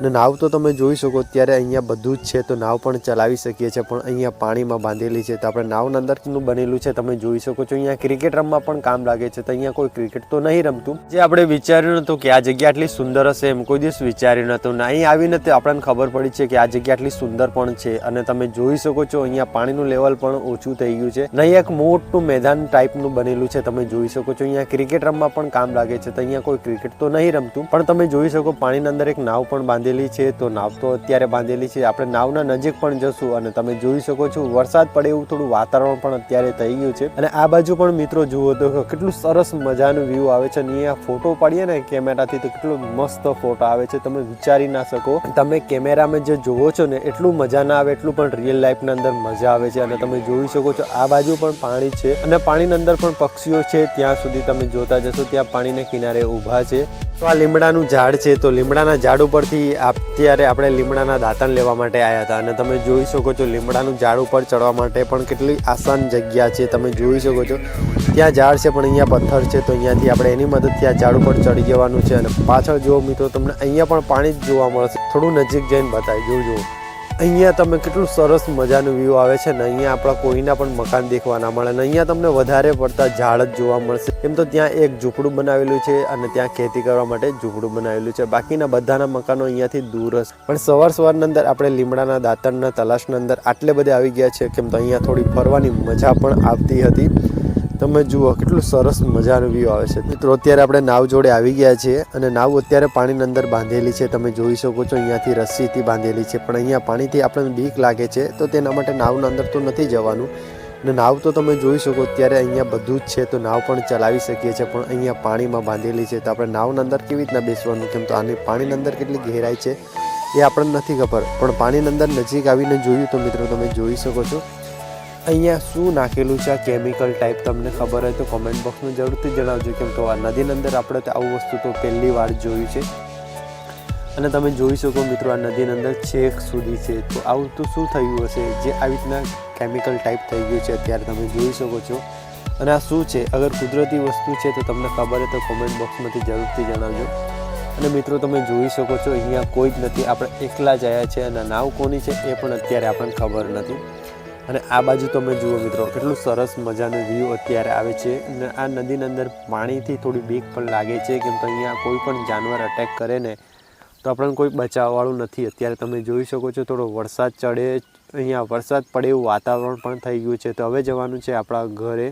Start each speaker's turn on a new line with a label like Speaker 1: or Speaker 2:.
Speaker 1: અને નાવ તો તમે જોઈ શકો અત્યારે અહીંયા બધું જ છે, તો નાવ પણ ચલાવી શકીએ છીએ, પણ અહીંયા પાણીમાં બાંધેલી છે. તો આપણે નાવના અંદરનું બનેલું છે, તમે જોઈ શકો છો. અહીંયા ક્રિકેટ રમવા પણ કામ લાગે છે. તો અહીંયા કોઈ ક્રિકેટ તો નહીં રમતું. જે આપણે વિચાર્યું નતું કે આ જગ્યા આટલી સુંદર હશે, એમ કોઈ દિવસ વિચાર્યું નતું. અહીં આવીને તે આપણને ખબર પડી છે કે આ જગ્યા આટલી સુંદર પણ છે. અને તમે જોઈ શકો છો અહીંયા પાણીનું લેવલ પણ ઓછું થઈ ગયું છે. અહીં એક મોટું મેદાન ટાઈપનું બનેલું છે, તમે જોઈ શકો છો. અહીંયા ક્રિકેટ રમવા પણ કામ લાગે છે. તો અહીંયા કોઈ ક્રિકેટ તો નહીં રમતું, પણ તમે જોઈ શકો પાણીની અંદર એક નાવ પણ બાંધેલી છે. તો નાવ તો અત્યારે બાંધેલી છે. આપણે નાવના નજીક પણ જશું અને તમે જોઈ શકો છો વરસાદ પડે એવું થોડું વાતાવરણ પણ અત્યારે થઈ ગયું છે. અને આ બાજુ પણ મિત્રો જુઓ તો કેટલું સરસ મજાનું વ્યૂ આવે છે. અને અહીંયા ફોટો પાડીએ ને કેમેરાથી તો કેટલો મસ્ત ફોટો આવે છે, તમે વિચારી ના શકો. તમે કેમેરામાં જે જોવો છો ને એટલું મજા ના આવે એટલું પણ રિયલ લાઈફના અંદર મજા આવે છે. અને તમે જોઈ શકો છો આ બાજુ પણ પાણી છે અને પાણીની અંદર પણ પક્ષીઓ છે. ત્યાં સુધી તમે જોતા જશો ત્યાં પાણીના કિનારે ઊભા છે. તો આ લીમડાનું ઝાડ છે. તો લીમડાના ઝાડ ઉપરથી અત્યારે આપણે લીમડાના દાંતણ લેવા માટે આવ્યા હતા. અને તમે જોઈ શકો છો લીમડાનું ઝાડ ઉપર ચડવા માટે પણ કેટલી આસાન જગ્યા છે, તમે જોઈ શકો છો. ત્યાં ઝાડ છે પણ અહીંયા પથ્થર છે. તો અહીંયાથી આપણે એની મદદથી આ ઝાડ ઉપર ચડી જવાનું છે. અને પાછળ જુઓ મિત્રો, તમને અહીંયા પણ પાણી જ જોવા મળશે. થોડું નજીક જઈને બતાવી જોજો. અહીંયા તમે કેટલું સરસ મજાનું વ્યૂ આવે છે ને અહીંયા આપણા કોઈના પણ મકાન દેખવા ના મળે. અને અહીંયા તમને વધારે પડતા ઝાડ જ જોવા મળશે. એમ તો ત્યાં એક ઝૂંપડું બનાવેલું છે અને ત્યાં ખેતી કરવા માટે ઝૂંપડું બનાવેલું છે. બાકીના બધાના મકાનો અહીંયાથી દૂર હશે. પણ સવારના અંદર આપણે લીમડાના દાંતણના તલાશના અંદર આટલે બધે આવી ગયા છે, કેમ તો અહીંયા થોડી ફરવાની મજા પણ આવતી હતી. તમે જુઓ કેટલું સરસ મજાનું વ્યૂ આવે છે. મિત્રો અત્યારે આપણે નાવ જોડે આવી ગયા છીએ અને નાવ અત્યારે પાણીની અંદર બાંધેલી છે. તમે જોઈ શકો છો અહીંયાથી રસ્સીથી બાંધેલી છે, પણ અહીંયા પાણીથી આપણને બીક લાગે છે તો તેના માટે નાવના અંદર તો નથી જવાનું. અને નાવ તો તમે જોઈ શકો અત્યારે અહીંયા બધું જ છે, તો નાવ પણ ચલાવી શકીએ છીએ, પણ અહીંયા પાણીમાં બાંધેલી છે. તો આપણે નાવના અંદર કેવી રીતના બેસવાનું, કેમ તો આની પાણીની અંદર કેટલી ગહેરાઈ છે એ આપણને નથી ખબર. પણ પાણીની અંદર નજીક આવીને જોયું તો મિત્રો તમે જોઈ શકો છો અહીંયા શું નાખેલું છે આ કેમિકલ ટાઈપ. તમને ખબર હોય તો કોમેન્ટ બોક્સમાં જરૂરથી જણાવજો, કેમ તો આ નદીની અંદર આપણે તો આવું વસ્તુ તો પહેલી વાર જોયું છે. અને તમે જોઈ શકો મિત્રો આ નદીની અંદર છેક સુધી છે. તો આવું તો શું થયું હશે જે આવી રીતના કેમિકલ ટાઈપ થઈ ગયું છે અત્યારે તમે જોઈ શકો છો. અને આ શું છે, અગર કુદરતી વસ્તુ છે તો તમને ખબર હોય તો કોમેન્ટ બોક્સમાંથી જરૂરથી જણાવજો. અને મિત્રો તમે જોઈ શકો છો અહીંયા કોઈ જ નથી, આપણે એકલા જ આવ્યા છે. અને નાવ કોની છે એ પણ અત્યારે આપણને ખબર નથી. અને આ બાજુ તમે જુઓ મિત્રો કેટલું સરસ મજાનું વ્યૂ અત્યારે આવે છે. અને આ નદીની અંદર પાણીથી થોડી બીક પણ લાગે છે, કેમ તો અહીંયા કોઈ પણ જાનવર અટેક કરે ને તો આપણને કોઈ બચાવવાળું નથી. અત્યારે તમે જોઈ શકો છો થોડો વરસાદ ચડે, અહીંયા વરસાદ પડે એવું વાતાવરણ પણ થઈ ગયું છે. તો હવે જવાનું છે આપણા ઘરે.